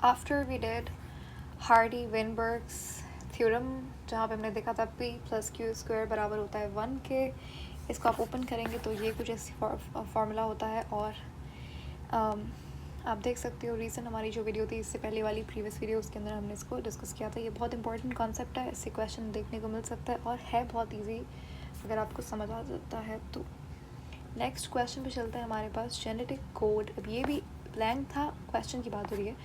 After we did Hardy Weinberg's theorem, जहाँ पे हमने देखा था P + Q² बराबर होता है 1 के। इसको आप ओपन करेंगे तो ये कुछ ऐसी फार्मूला होता है। और आप देख सकते हो रीसेंट हमारी जो वीडियो थी इससे पहले वाली प्रीवियस वीडियो, उसके अंदर हमने इसको डिस्कस किया था। ये बहुत इंपॉर्टेंट कॉन्सेप्ट है, इससे क्वेश्चन देखने को मिल सकता है और है बहुत ईजी अगर आपको समझ आ जाता है तो। नेक्स्ट क्वेश्चन पे चलते हैं हमारे पास जेनेटिक कोड। अब ये भी ब्लैंक था, क्वेश्चन की बात हो रही है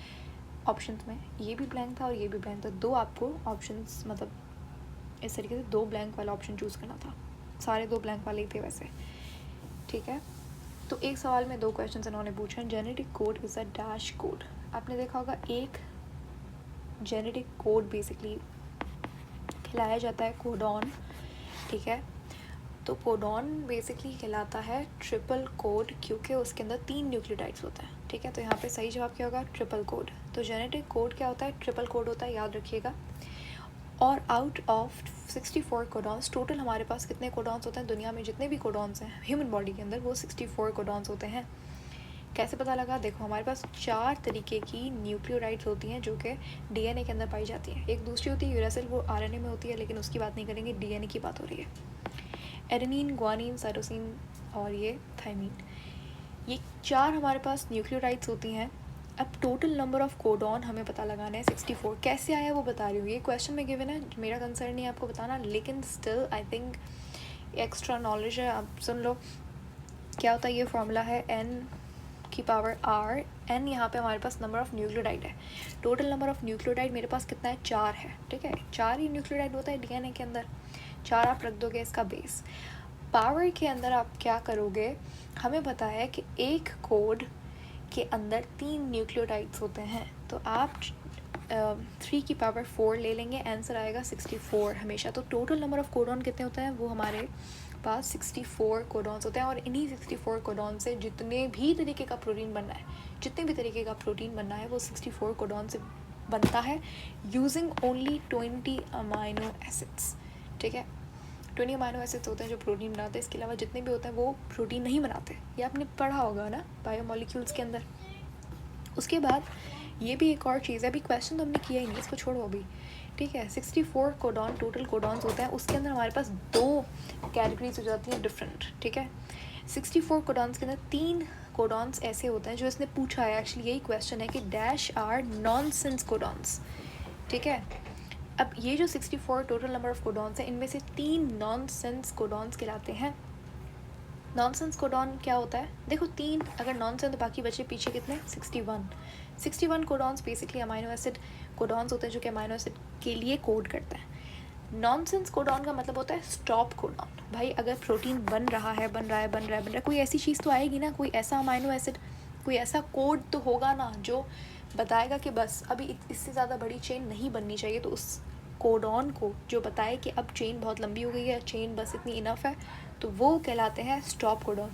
ऑप्शंस में, ये भी ब्लैंक था और ये भी ब्लैंक था। दो आपको ऑप्शंस मतलब इस तरीके से दो ब्लैंक वाला ऑप्शन चूज़ करना था, सारे दो ब्लैंक वाले ही थे वैसे, ठीक है। तो एक सवाल में दो क्वेश्चन इन्होंने पूछे हैं। Genetic code is a dash code. आपने देखा होगा एक जेनेटिक कोड बेसिकली खिलाया जाता है कोडॉन, ठीक है। तो कोडॉन बेसिकली कहलाता है ट्रिपल कोड क्योंकि उसके अंदर 3 न्यूक्लियोटाइड्स होते हैं, ठीक है। तो यहाँ पे सही जवाब क्या होगा? Triple code. तो जेनेटिक कोड क्या होता है? ट्रिपल कोड होता है, याद रखिएगा। और आउट ऑफ 64 कोडॉन्स, टोटल हमारे पास कितने कोडॉन्स होते हैं? दुनिया में जितने भी कोडॉन्स हैं ह्यूमन बॉडी के अंदर वो 64 कोडॉन्स होते हैं। कैसे पता लगा? देखो हमारे पास 4 तरीके की न्यूक्लियोटाइड्स होती हैं जो कि डीएनए के अंदर पाई जाती हैं। एक दूसरी होती है यूरेसिल, वो आरएनए में होती है, लेकिन उसकी बात नहीं करेंगे, डीएनए की बात हो रही है। एडेनिन, ग्वानिन, साइटोसिन और ये थायमीन, ये 4 हमारे पास न्यूक्लियोटाइड्स होती हैं। अब टोटल नंबर ऑफ कोडॉन हमें पता लगाना है 64। कैसे आया वो बता रही हूँ, ये क्वेश्चन में गिवन है, मेरा कंसर्न नहीं है आपको बताना, लेकिन still I think extra knowledge है, आप सुन लो। क्या होता है? ये फॉर्मूला है n⁻r। n यहाँ पे हमारे पास नंबर ऑफ न्यूक्लियोटाइड है। टोटल नंबर ऑफ न्यूक्लियोटाइड मेरे पास कितना है? 4 है, ठीक है। 4 ही न्यूक्लियोटाइड होता है डीएनए के अंदर, 4 आप रख दोगे इसका बेस। पावर के अंदर आप क्या करोगे? हमें पता है कि एक कोड के अंदर 3 न्यूक्लियोटाइड्स होते हैं, तो आप 3 की पावर 4 ले लेंगे, आंसर आएगा 64 हमेशा। तो टोटल नंबर ऑफ कोडॉन कितने होते हैं? वो हमारे पास 64 कोडॉन्स होते हैं। और इन्हीं 64 कोडॉन से जितने भी तरीके का प्रोटीन बनना है, जितने भी तरीके का प्रोटीन बनना है वो 64 कोडॉन से बनता है, यूजिंग ओनली 20 अमाइनो एसिड्स, ठीक है। 20 अमाइनो एसिड्स होते हैं जो प्रोटीन बनाते हैं, इसके अलावा जितने भी होते हैं वो प्रोटीन नहीं बनाते। ये आपने पढ़ा होगा ना बायोमोलिक्यूल्स के अंदर। उसके बाद ये भी एक और चीज़ है, अभी क्वेश्चन तो हमने किया ही नहीं, इसको छोड़ो अभी, ठीक है। 64 कोडॉन टोटल कोडॉन्स होते हैं, उसके अंदर हमारे पास 2 कैटेगरीज हो जाती हैं डिफरेंट, ठीक है। 64 कोडॉन्स के अंदर 3 कोडॉन्स ऐसे होते हैं जो इसने पूछा है, एक्चुअली यही क्वेश्चन है कि डैश आर नॉनसेंस कोडॉन्स, ठीक है। अब ये जो 64 टोटल नंबर ऑफ कोडॉन्स हैं, इनमें से 3 नॉनसेंस कोडॉन्स कहलाते हैं। नॉनसेंस कोडॉन क्या होता है? देखो 3 अगर नॉनसेंस तो बाकी बचे पीछे कितने? 61 codons basically amino acid codons होते हैं जो कि अमाइनो एसिड के लिए कोड करते हैं। नॉनसेंस कोडॉन का मतलब होता है स्टॉप कोडॉन। भाई अगर प्रोटीन बन रहा है, कोई ऐसी चीज़ तो आएगी ना, कोई ऐसा अमाइनो एसिड, कोई ऐसा कोड तो होगा ना जो बताएगा कि बस अभी इससे ज़्यादा बड़ी चेन नहीं बननी चाहिए। तो उस कोडॉन को जो बताए कि अब चेन बहुत लंबी हो गई है, चेन बस इतनी इनफ है, तो वो कहलाते हैं स्टॉप कोडॉन।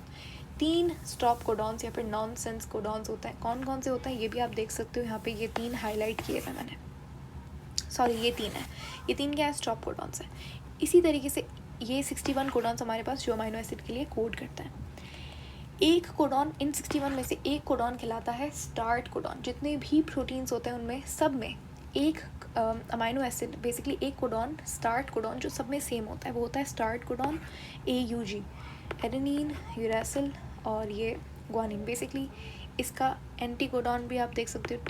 3 स्टॉप कोडॉन्स या फिर नॉनसेंस कोडॉन्स होते हैं। कौन कौन से होते हैं ये भी आप देख सकते हो यहाँ पे, ये 3 हाईलाइट किए हैं मैंने, सॉरी ये 3 है, ये 3 क्या है? स्टॉप कोडॉन्स है। इसी तरीके से ये 61 कोडॉन्स हमारे पास जो अमाइनो एसिड के लिए कोड करता है। एक कोडॉन, इन 61 में से एक कोडॉन कहलाता है स्टार्ट कोडॉन। जितने भी प्रोटीन्स होते हैं उनमें सब में एक अमाइनो एसिड, बेसिकली एक कोडॉन स्टार्ट कोडॉन जो सब में सेम होता है, वो होता है start codon AUG, adenine, uracil और ये ग्वानिन। बेसिकली इसका एंटी कोडॉन भी आप देख सकते हो,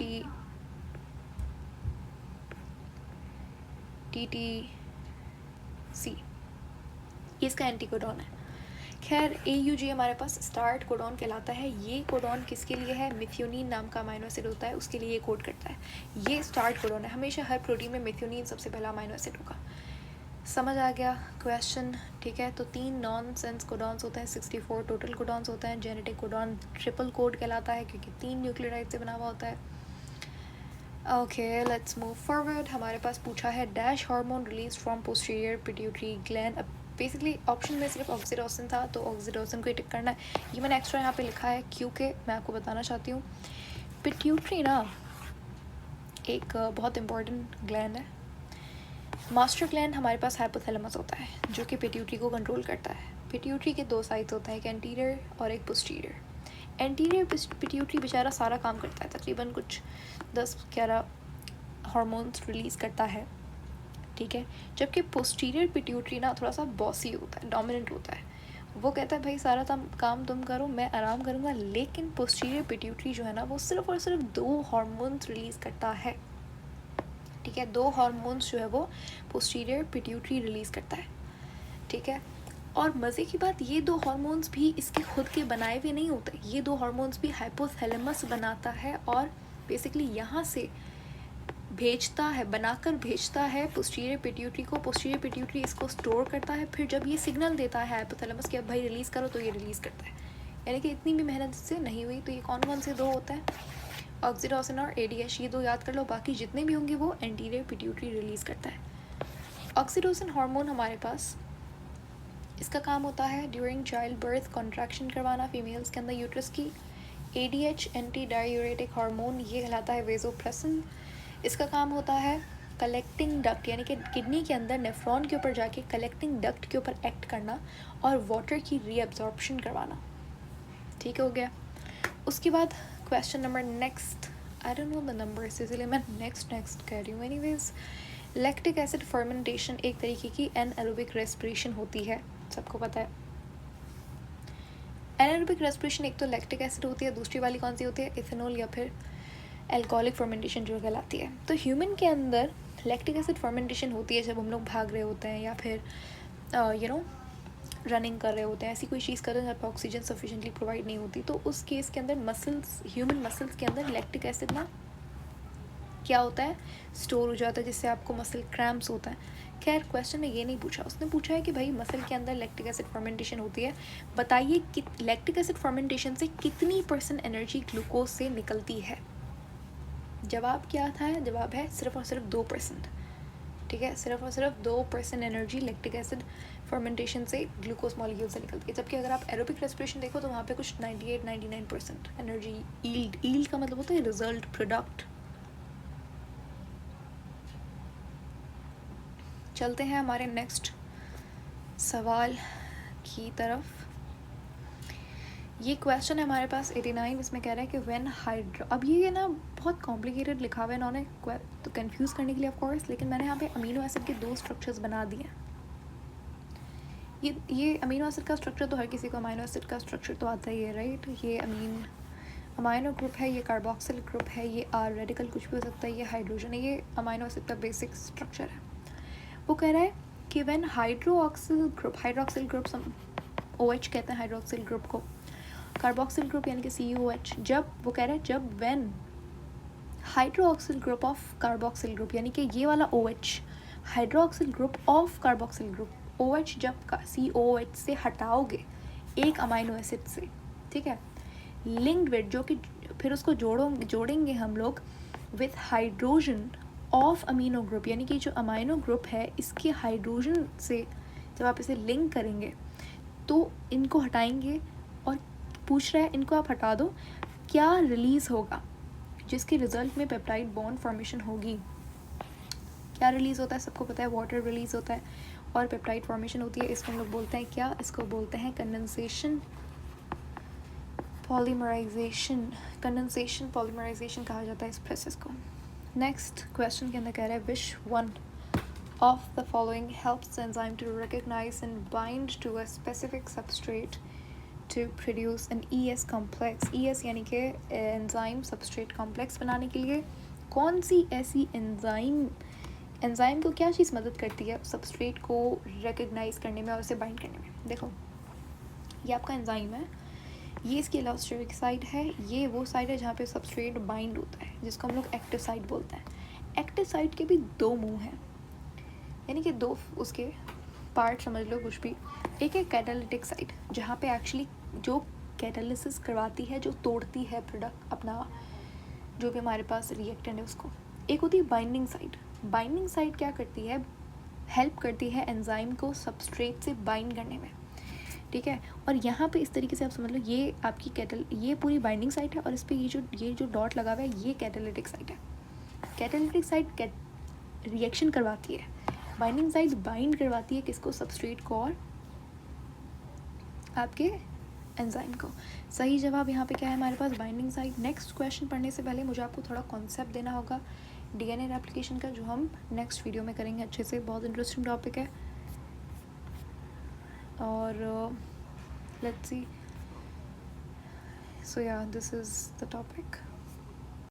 TTC, ये इसका एंटी कोडॉन है। खैर AUG हमारे पास स्टार्ट कोडॉन कहलाता है। ये कोडॉन किसके लिए है? मिथ्योनिन नाम का अमाइनो एसिड होता है, उसके लिए ये कोड करता है। ये स्टार्ट कोडॉन है, हमेशा हर प्रोटीन में मिथ्योनिन सबसे पहला अमाइनो एसिड होगा। समझ आ गया क्वेश्चन, ठीक है। तो 3 नॉनसेंस कोडॉन्स होते हैं, 64 टोटल कोडॉन्स होते हैं। जेनेटिक कोडॉन ट्रिपल कोड कहलाता है क्योंकि 3 न्यूक्लियोटाइड से बना हुआ होता है। Okay let's move forward. हमारे पास पूछा है dash hormone release from posterior pituitary gland. अब बेसिकली ऑप्शन में सिर्फ ऑक्सीटोसिन था, तो ऑक्सीटोसिन को ही टिक करना है। ये मैंने एक्स्ट्रा यहाँ पे लिखा है क्योंकि मैं आपको बताना चाहती हूँ पिट्यूटरी ना एक बहुत इंपॉर्टेंट ग्लैंड है। मास्टर ग्लैंड हमारे पास हाइपोथैलेमस होता है जो कि पिट्यूटरी को कंट्रोल करता है। पिट्यूटरी के 2 साइड्स होते हैं, एक एंटीरियर और एक पोस्टीरियर। एंटीरियर पिट्यूटरी बेचारा सारा काम करता है, तकरीबन कुछ 10-11 हार्मोन्स रिलीज़ करता है, ठीक है। जबकि पोस्टीरियर पिट्यूटरी ना थोड़ा सा बॉसी होता है, डोमिनेंट होता है। वो कहता है भाई सारा काम तुम करो, मैं आराम करूँगा। लेकिन पोस्टीरियर पिट्यूटरी जो है ना वो सिर्फ और सिर्फ 2 हार्मोन्स रिलीज़ करता है, ठीक है। 2 हार्मोन्स जो है वो पोस्टीरियर पिट्यूटरी रिलीज़ करता है, ठीक है। और मज़े की बात, ये 2 हार्मोन्स भी इसके खुद के बनाए हुए नहीं होते, ये 2 हार्मोन्स भी हाइपोथैलेमस बनाता है और बेसिकली यहाँ से बनाकर भेजता है पोस्टीरियर पिट्यूटरी को। पोस्टीरियर पिट्यूटरी इसको स्टोर करता है, फिर जब ये सिग्नल देता है हाइपोथैलेमस कि अब भाई रिलीज़ करो, तो ये रिलीज़ करता है। यानी कि इतनी भी मेहनत से नहीं हुई। तो ये कौन कौन से 2 होते हैं, ऑक्सीटोसिन और ADH, ये 2 याद कर लो, बाकी जितने भी होंगे वो एंटीरियर पिट्यूटरी रिलीज़ करता है। ऑक्सीटोसिन हार्मोन हमारे पास, इसका काम होता है ड्यूरिंग चाइल्ड बर्थ कॉन्ट्रैक्शन करवाना फीमेल्स के अंदर यूट्रस की। ADH एंटी डायूरेटिक हार्मोन, ये कहलाता है वेजोप्रेसिन। इसका काम होता है कलेक्टिंग डक्ट, यानी कि किडनी के अंदर नेफ्रॉन के ऊपर जाके कलेक्टिंग डक्ट के ऊपर एक्ट करना और वाटर की रीअब्जॉर्प्शन करवाना, ठीक हो गया। उसके बाद question number next, I don't know the numbers इसलिए मैं नेक्स्ट कह रही हूँ। एनीवेज, लैक्टिक एसिड फर्मेंटेशन एक तरीके की एनएरोबिक रेस्पिरेशन होती है, सबको पता है। एनारोबिक रेस्पिरेशन एक तो लैक्टिक एसिड होती है, दूसरी वाली कौन सी होती है, इथेनॉल या फिर एल्कोहलिक फर्मेंटेशन जो कहलाती है। तो ह्यूमन के अंदर लैक्टिक एसिड फर्मेंटेशन होती है जब हम लोग भाग रहे होते हैं या फिर रनिंग कर रहे होते हैं, ऐसी कोई चीज़ कर रहे हैं जहाँ पर ऑक्सीजन सफिशिएंटली प्रोवाइड नहीं होती। तो उस केस के अंदर ह्यूमन मसल्स के अंदर लैक्टिक एसिड ना क्या होता है, स्टोर हो जाता है, जिससे आपको मसल क्रैम्प्स होता है। खैर क्वेश्चन में ये नहीं पूछा, उसने पूछा है कि भाई मसल के अंदर लैक्टिक एसिड फर्मेंटेशन होती है, बताइए कि लैक्टिक एसिड फर्मेंटेशन से कितनी % एनर्जी ग्लूकोज से निकलती है। जवाब क्या था, जवाब है सिर्फ और सिर्फ 2%, ठीक है। सिर्फ और सिर्फ 2% एनर्जी लैक्टिक एसिड फर्मेंटेशन से ग्लूकोज मॉलिक्यूल से निकलती है। जबकि अगर आप एरोबिक रेस्पिरेशन देखो तो वहाँ पे कुछ 98-99% एनर्जी ईल्ड का मतलब होता है रिजल्ट, प्रोडक्ट। चलते हैं हमारे नेक्स्ट सवाल की तरफ। ये क्वेश्चन है हमारे पास 89, इसमें कह रहा है कि व्हेन हाइड्रो, अब ये ना बहुत कॉम्प्लिकेटेड लिखा हुआ है इन्होंने तो कंफ्यूज करने के लिए ऑफ कोर्स, लेकिन मैंने यहाँ पे अमीनो एसिड के 2 स्ट्रक्चर्स बना दिए हैं। ये अमीनो एसिड का स्ट्रक्चर तो हर किसी को अमीनो एसिड का स्ट्रक्चर तो आता ही है, राइट। ये अमीनो ग्रुप है, ये कार्बोक्सिल ग्रुप है, ये R रेडिकल कुछ भी हो सकता है, ये हाइड्रोजन है, ये अमीनो एसिड का बेसिक स्ट्रक्चर है। वो कह रहा है कि व्हेन हाइड्रोक्सिल ग्रुप OH कहते हैं हाइड्रोक्सिल ग्रुप को, कार्बोक्सिल ग्रुप यानी कि COH, जब वो कह रहा है जब when hydroxyl group of carboxyl group, यानी कि ये वाला OH hydroxyl group of carboxyl group, OH जब COH से हटाओगे एक अमीनो एसिड से, ठीक है, लिंक्ड विद, जो कि फिर उसको जोड़ेंगे हम लोग with hydrogen of amino group, यानी कि जो अमीनो ग्रुप है इसके हाइड्रोजन से जब आप इसे लिंक करेंगे तो इनको हटाएंगे और पूछ रहा है इनको आप हटा दो, क्या रिलीज़ होगा, जिसके रिजल्ट में पेप्टाइड बॉन्ड फॉर्मेशन होगी। क्या रिलीज़ होता है, सबको पता है, वाटर रिलीज़ होता है और पेप्टाइड फॉर्मेशन होती है। इसको हम लोग बोलते हैं क्या, इसको बोलते हैं कंडेंसेशन पॉलीमराइजेशन कहा जाता है इस प्रोसेस को। नेक्स्ट क्वेश्चन के अंदर कह रहा है which one of the following helps enzyme to recognise and bind to a specific substrate to produce an ES complex. ES यानी कि एंजाइम सबस्ट्रेट कॉम्प्लेक्स बनाने के लिए कौन सी ऐसी एंजाइम को क्या चीज़ मदद करती है सबस्ट्रेट को रिकॉग्नाइज करने में और उसे बाइंड करने में। देखो ये आपका एंजाइम है, ये इसकी एलोस्टेरिक साइड है, ये वो साइड है जहाँ पे सबस्ट्रेट बाइंड होता है, जिसको हम लोग एक्टिव साइड बोलते हैं। एक्टिव साइड के भी 2 मुंह हैं, यानी कि 2 उसके पार्ट समझ लो कुछ भी। एक है कैटालिटिक साइड, जहाँ पे एक्चुअली जो कैटालिसिस करवाती है, जो तोड़ती है प्रोडक्ट अपना, जो भी हमारे पास रिएक्टेंट है उसको। एक होती है बाइंडिंग साइड। बाइंडिंग साइड क्या करती है, हेल्प करती है एंजाइम को सबस्ट्रेट से बाइंड करने में, ठीक है। और यहाँ पे इस तरीके से आप समझ लो ये आपकी ये पूरी बाइंडिंग साइट है और इस पर ये जो डॉट लगा हुआ है ये कैटालिटिक साइट है। कैटालिटिक साइट रिएक्शन करवाती है, बाइंडिंग साइट बाइंड करवाती है किसको, सबस्ट्रेट को और आपके एंजाइम को। सही जवाब यहाँ पे क्या है हमारे पास, बाइंडिंग साइट। नेक्स्ट क्वेश्चन पढ़ने से पहले मुझे आपको थोड़ा कॉन्सेप्ट देना होगा डीएनए रेप्लिकेशन का, जो हम नेक्स्ट वीडियो में करेंगे अच्छे से, बहुत इंटरेस्टिंग टॉपिक है। और लेट्स सी, सो या दिस इज़ द टॉपिक।